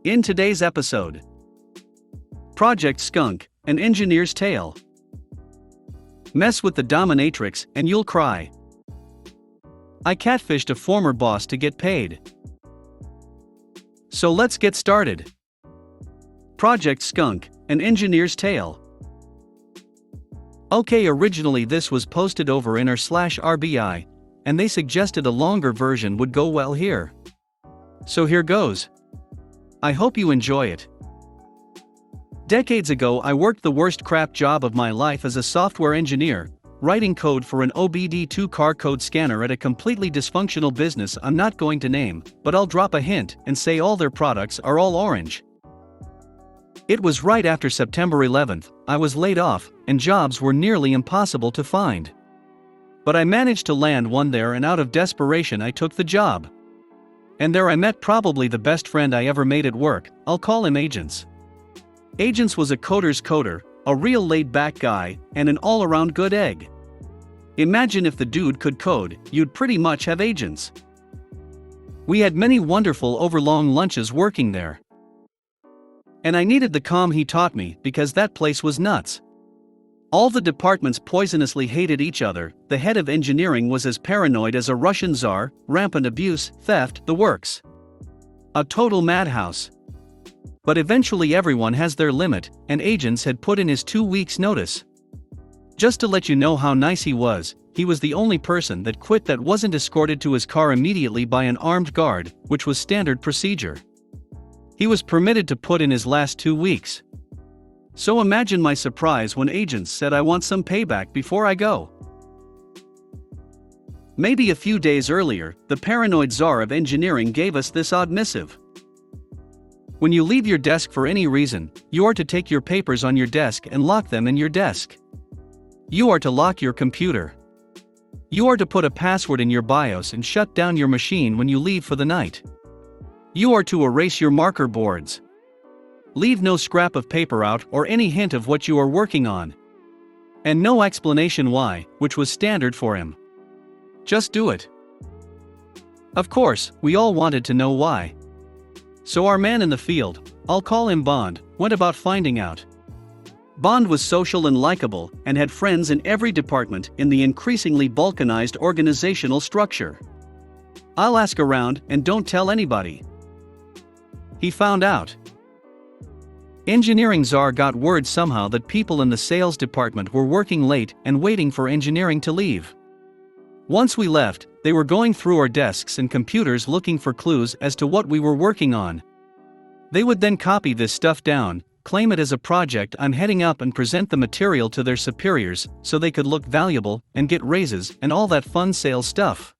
In today's episode, Project Skunk, an engineer's tale. Mess with the Dominatrix and you'll cry. I catfished a former boss to get paid. So let's get started. Project Skunk, an engineer's tale. Okay, originally this was posted over /RBI, and they suggested a longer version would go well here. So here goes. I hope you enjoy it. Decades ago I worked the worst crap job of my life as a software engineer, writing code for an OBD2 car code scanner at a completely dysfunctional business I'm not going to name, but I'll drop a hint and say all their products are all orange. It was right after September 11th, I was laid off, and jobs were nearly impossible to find. But I managed to land one there, and out of desperation I took the job. And there I met probably the best friend I ever made at work. I'll call him Agents. Agents was a coder's coder, a real laid-back guy, and an all-around good egg. Imagine if the dude could code, you'd pretty much have Agents. We had many wonderful overlong lunches working there. And I needed the calm he taught me because that place was nuts. All the departments poisonously hated each other, the head of engineering was as paranoid as a Russian czar, rampant abuse, theft, the works. A total madhouse. But eventually everyone has their limit, and Agents had put in his 2 weeks' notice. Just to let you know how nice he was the only person that quit that wasn't escorted to his car immediately by an armed guard, which was standard procedure. He was permitted to put in his last 2 weeks. So imagine my surprise when Agents said I want some payback before I go. Maybe a few days earlier, the paranoid czar of engineering gave us this odd missive. When you leave your desk for any reason, you are to take your papers on your desk and lock them in your desk. You are to lock your computer. You are to put a password in your BIOS and shut down your machine when you leave for the night. You are to erase your marker boards. Leave no scrap of paper out or any hint of what you are working on. And no explanation why, which was standard for him. Just do it. Of course, we all wanted to know why. So our man in the field, I'll call him Bond, went about finding out. Bond was social and likable and had friends in every department in the increasingly balkanized organizational structure. I'll ask around and don't tell anybody. He found out. Engineering czar got word somehow that people in the sales department were working late and waiting for engineering to leave. Once we left, they were going through our desks and computers looking for clues as to what we were working on. They would then copy this stuff down, claim it as a project I'm heading up, and present the material to their superiors so they could look valuable and get raises and all that fun sales stuff.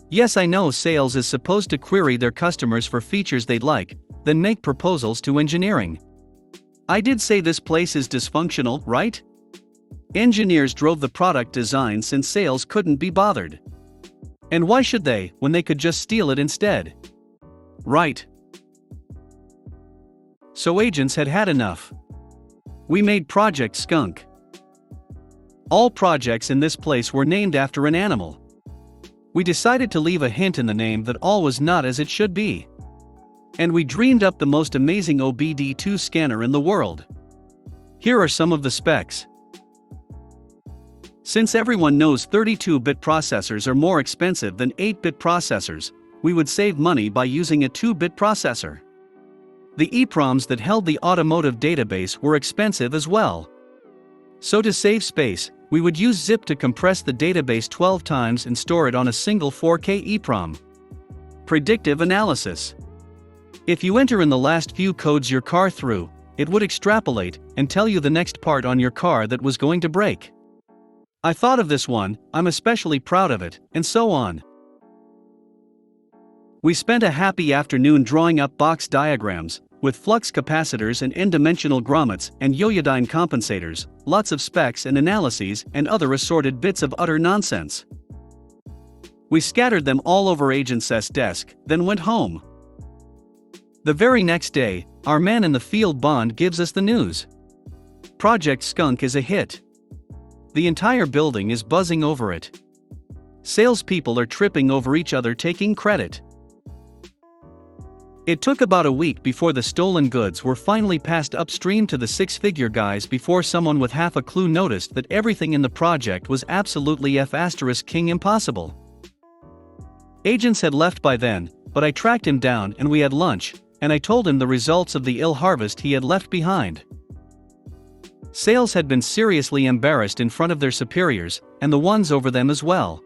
Yes, I know sales is supposed to query their customers for features they'd like, then make proposals to engineering. I did say this place is dysfunctional, right? Engineers drove the product design since sales couldn't be bothered. And why should they, when they could just steal it instead? Right. So Agents had had enough. We made Project Skunk. All projects in this place were named after an animal. We decided to leave a hint in the name that all was not as it should be. And we dreamed up the most amazing OBD2 scanner in the world. Here are some of the specs. Since everyone knows 32-bit processors are more expensive than 8-bit processors, we would save money by using a 2-bit processor. The EEPROMs that held the automotive database were expensive as well. So to save space, we would use zip to compress the database 12 times and store it on a single 4K EEPROM. Predictive analysis. If you enter in the last few codes your car through, it would extrapolate and tell you the next part on your car that was going to break. I thought of this one, I'm especially proud of it, and so on. We spent a happy afternoon drawing up box diagrams, with flux capacitors and n-dimensional grommets and yoyodyne compensators, lots of specs and analyses and other assorted bits of utter nonsense. We scattered them all over Agent's desk, then went home. The very next day, our man in the field Bond gives us the news. Project Skunk is a hit. The entire building is buzzing over it. Salespeople are tripping over each other taking credit. It took about a week before the stolen goods were finally passed upstream to the six-figure guys before someone with half a clue noticed that everything in the project was absolutely F***ing impossible. Agents had left by then, but I tracked him down and we had lunch, and I told him the results of the ill harvest he had left behind. Sales had been seriously embarrassed in front of their superiors, and the ones over them as well.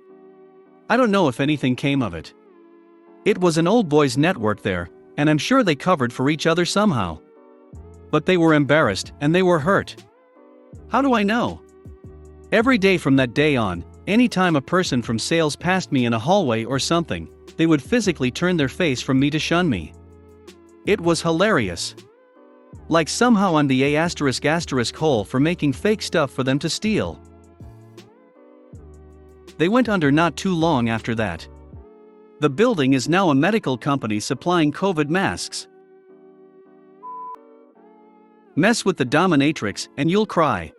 I don't know if anything came of it. It was an old boys network there, and I'm sure they covered for each other somehow. But they were embarrassed and they were hurt. How do I know? Every day from that day on, anytime a person from sales passed me in a hallway or something, they would physically turn their face from me to shun me. It was hilarious. Like somehow I'm the A** hole for making fake stuff for them to steal. They went under not too long after that. The building is now a medical company supplying COVID masks. Mess with the Dominatrix and you'll cry.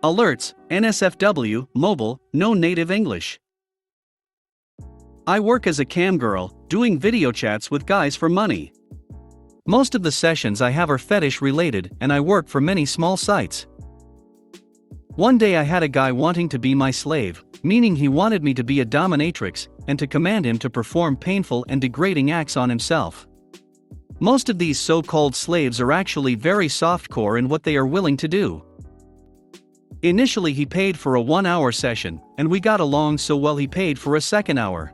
Alerts, NSFW, mobile, no native English. I work as a cam girl, doing video chats with guys for money. Most of the sessions I have are fetish related and I work for many small sites. One day I had a guy wanting to be my slave, meaning he wanted me to be a dominatrix and to command him to perform painful and degrading acts on himself. Most of these so-called slaves are actually very softcore in what they are willing to do. Initially he paid for a 1-hour session, and we got along so well he paid for a second hour.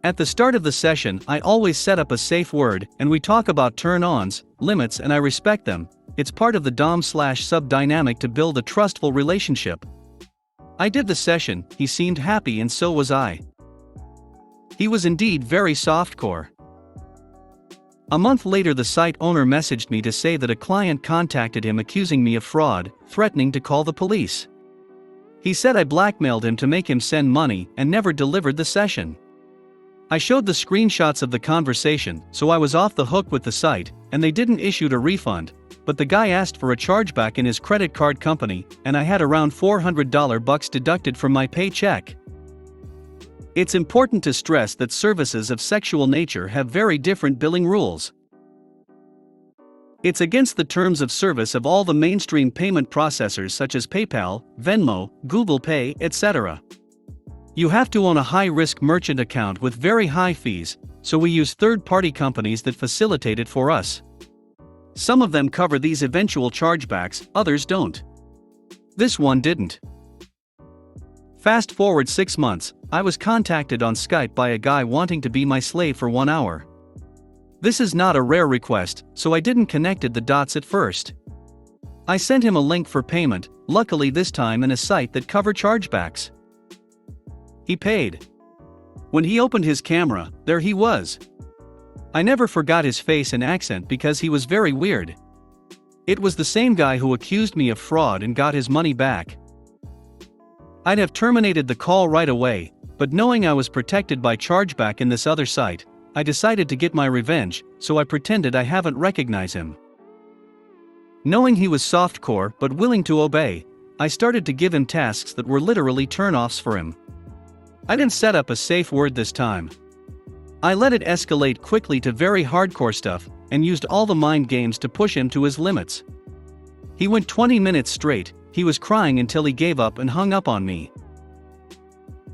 At the start of the session I always set up a safe word and we talk about turn-ons, limits, and I respect them. It's part of the dom/sub dynamic to build a trustful relationship. I did the session, he seemed happy and so was I. He was indeed very softcore. A month later the site owner messaged me to say that a client contacted him accusing me of fraud, threatening to call the police. He said I blackmailed him to make him send money and never delivered the session. I showed the screenshots of the conversation, so I was off the hook with the site, and they didn't issue a refund, but the guy asked for a chargeback in his credit card company, and I had around $400 deducted from my paycheck. It's important to stress that services of sexual nature have very different billing rules. It's against the terms of service of all the mainstream payment processors such as PayPal, Venmo, Google Pay, etc. You have to own a high-risk merchant account with very high fees, so we use third-party companies that facilitate it for us. Some of them cover these eventual chargebacks, others don't. This one didn't. Fast forward 6 months, I was contacted on Skype by a guy wanting to be my slave for 1 hour. This is not a rare request, so I didn't connected the dots at first. I sent him a link for payment, luckily this time in a site that covered chargebacks. He paid. When he opened his camera, there he was. I never forgot his face and accent because he was very weird. It was the same guy who accused me of fraud and got his money back. I'd have terminated the call right away, but knowing I was protected by chargeback in this other site, I decided to get my revenge, so I pretended I haven't recognized him. Knowing he was softcore but willing to obey, I started to give him tasks that were literally turn-offs for him. I didn't set up a safe word this time. I let it escalate quickly to very hardcore stuff, and used all the mind games to push him to his limits. He went 20 minutes straight, he was crying until he gave up and hung up on me.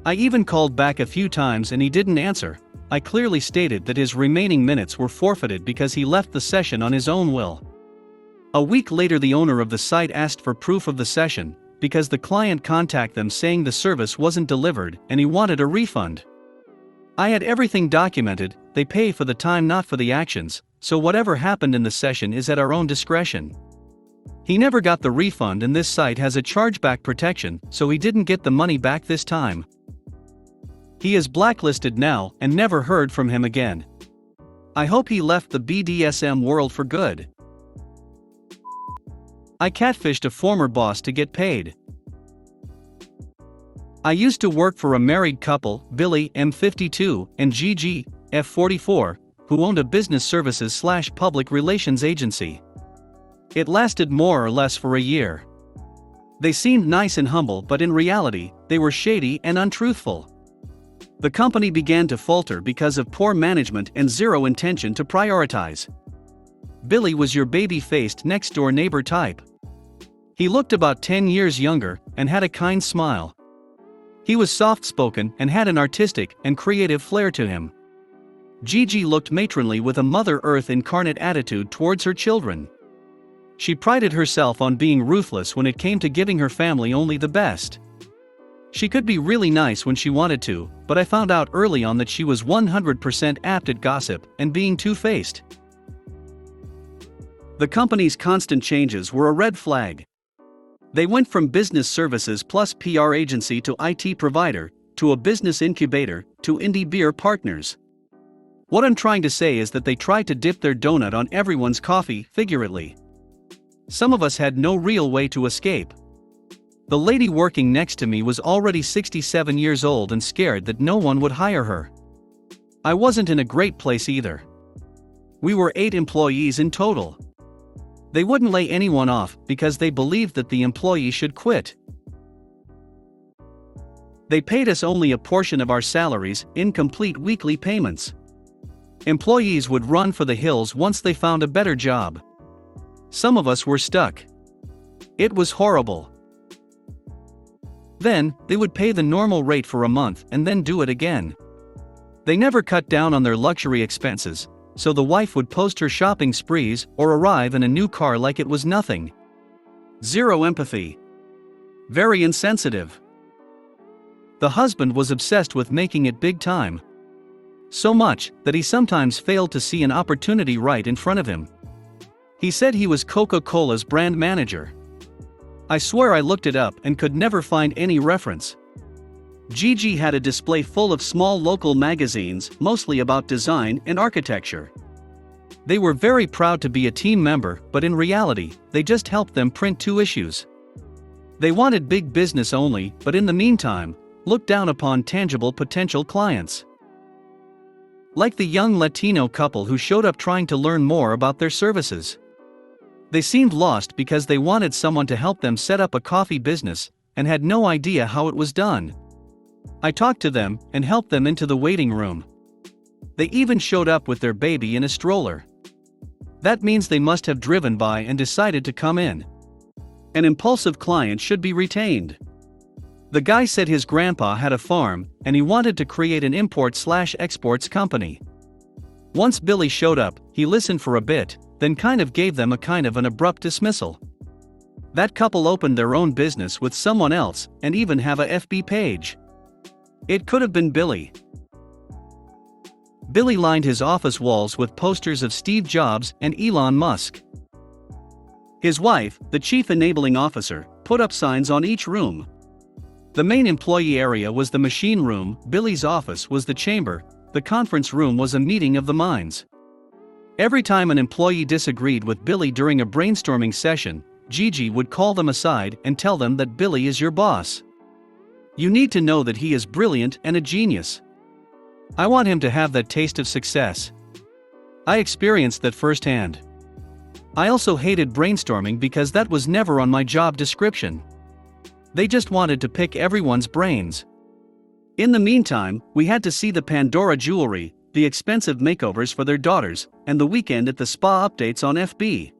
I even called back a few times and he didn't answer. I clearly stated that his remaining minutes were forfeited because he left the session on his own will. A week later the owner of the site asked for proof of the session, because the client contacted them saying the service wasn't delivered and he wanted a refund. I had everything documented, they pay for the time not for the actions, so whatever happened in the session is at our own discretion. He never got the refund and this site has a chargeback protection, so he didn't get the money back this time. He is blacklisted now and never heard from him again. I hope he left the BDSM world for good. I catfished a former boss to get paid. I used to work for a married couple, Billy, M52, and Gigi, F44, who owned a business services/public relations agency. It lasted more or less for a year. They seemed nice and humble, but in reality, they were shady and untruthful. The company began to falter because of poor management and zero intention to prioritize. Billy was your baby-faced next-door neighbor type. He looked about 10 years younger and had a kind smile. He was soft-spoken and had an artistic and creative flair to him. Gigi looked matronly with a Mother Earth incarnate attitude towards her children. She prided herself on being ruthless when it came to giving her family only the best. She could be really nice when she wanted to, but I found out early on that she was 100% apt at gossip and being two-faced. The company's constant changes were a red flag. They went from business services plus PR agency to IT provider, to a business incubator, to indie beer partners. What I'm trying to say is that they tried to dip their donut on everyone's coffee, figuratively. Some of us had no real way to escape. The lady working next to me was already 67 years old and scared that no one would hire her. I wasn't in a great place either. We were 8 employees in total. They wouldn't lay anyone off because they believed that the employee should quit. They paid us only a portion of our salaries, incomplete weekly payments. Employees would run for the hills once they found a better job. Some of us were stuck. It was horrible. Then, they would pay the normal rate for a month and then do it again. They never cut down on their luxury expenses, so the wife would post her shopping sprees or arrive in a new car like it was nothing. Zero empathy. Very insensitive. The husband was obsessed with making it big time. So much that he sometimes failed to see an opportunity right in front of him. He said he was Coca-Cola's brand manager. I swear I looked it up and could never find any reference. Gigi had a display full of small local magazines, mostly about design and architecture. They were very proud to be a team member, but in reality, they just helped them print 2 issues. They wanted big business only, but in the meantime, looked down upon tangible potential clients. Like the young Latino couple who showed up trying to learn more about their services. They seemed lost because they wanted someone to help them set up a coffee business, and had no idea how it was done. I talked to them and helped them into the waiting room. They even showed up with their baby in a stroller. That means they must have driven by and decided to come in. An impulsive client should be retained. The guy said his grandpa had a farm, and he wanted to create an import/exports company. Once Billy showed up, he listened for a bit, then kind of gave them an abrupt dismissal. That couple opened their own business with someone else, and even have a FB page. It could have been Billy. Billy lined his office walls with posters of Steve Jobs and Elon Musk. His wife, the chief enabling officer, put up signs on each room. The main employee area was the machine room, Billy's office was the chamber, the conference room was a meeting of the minds. Every time an employee disagreed with Billy during a brainstorming session, Gigi would call them aside and tell them that Billy is your boss. You need to know that he is brilliant and a genius. I want him to have that taste of success. I experienced that firsthand. I also hated brainstorming because that was never on my job description. They just wanted to pick everyone's brains. In the meantime, we had to see the Pandora jewelry, the expensive makeovers for their daughters, and the weekend at the spa updates on FB.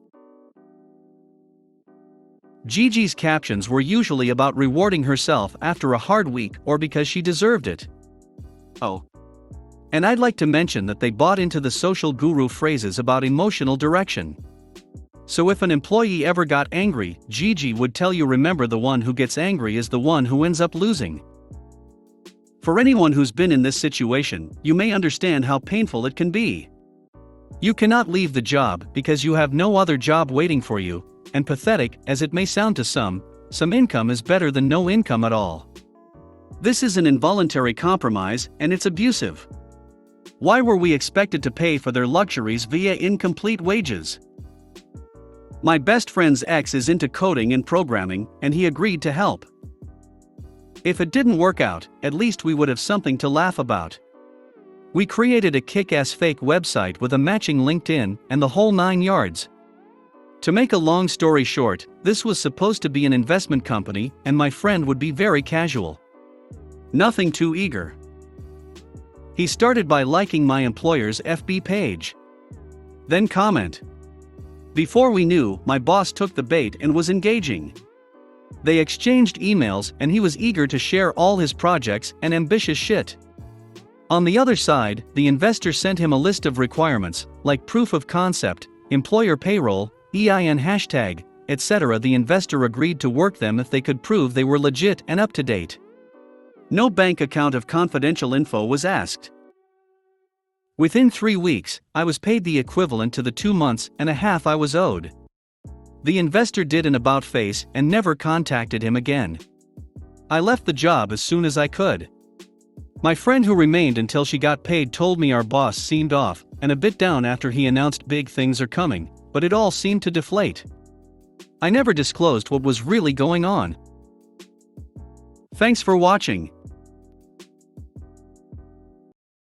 Gigi's captions were usually about rewarding herself after a hard week or because she deserved it. Oh. And I'd like to mention that they bought into the social guru phrases about emotional direction. So if an employee ever got angry, Gigi would tell you, remember, the one who gets angry is the one who ends up losing. For anyone who's been in this situation, you may understand how painful it can be. You cannot leave the job because you have no other job waiting for you, and pathetic as it may sound to some income is better than no income at all. This is an involuntary compromise, and it's abusive. Why were we expected to pay for their luxuries via incomplete wages? My best friend's ex is into coding and programming, and he agreed to help. If it didn't work out, at least we would have something to laugh about. We created a kick-ass fake website with a matching LinkedIn and the whole 9 yards. To make a long story short, this was supposed to be an investment company, and my friend would be very casual. Nothing too eager. He started by liking my employer's FB page. Then comment. Before we knew, my boss took the bait and was engaging. They exchanged emails and he was eager to share all his projects and ambitious shit. On the other side, the investor sent him a list of requirements, like proof of concept, employer payroll, EIN hashtag, etc. The investor agreed to work them if they could prove they were legit and up to date. No bank account of confidential info was asked. Within 3 weeks, I was paid the equivalent to the 2 months and a half I was owed. The investor did an about face and never contacted him again. I left the job as soon as I could. My friend who remained until she got paid told me our boss seemed off and a bit down after he announced big things are coming, but it all seemed to deflate. I never disclosed what was really going on. Thanks for watching.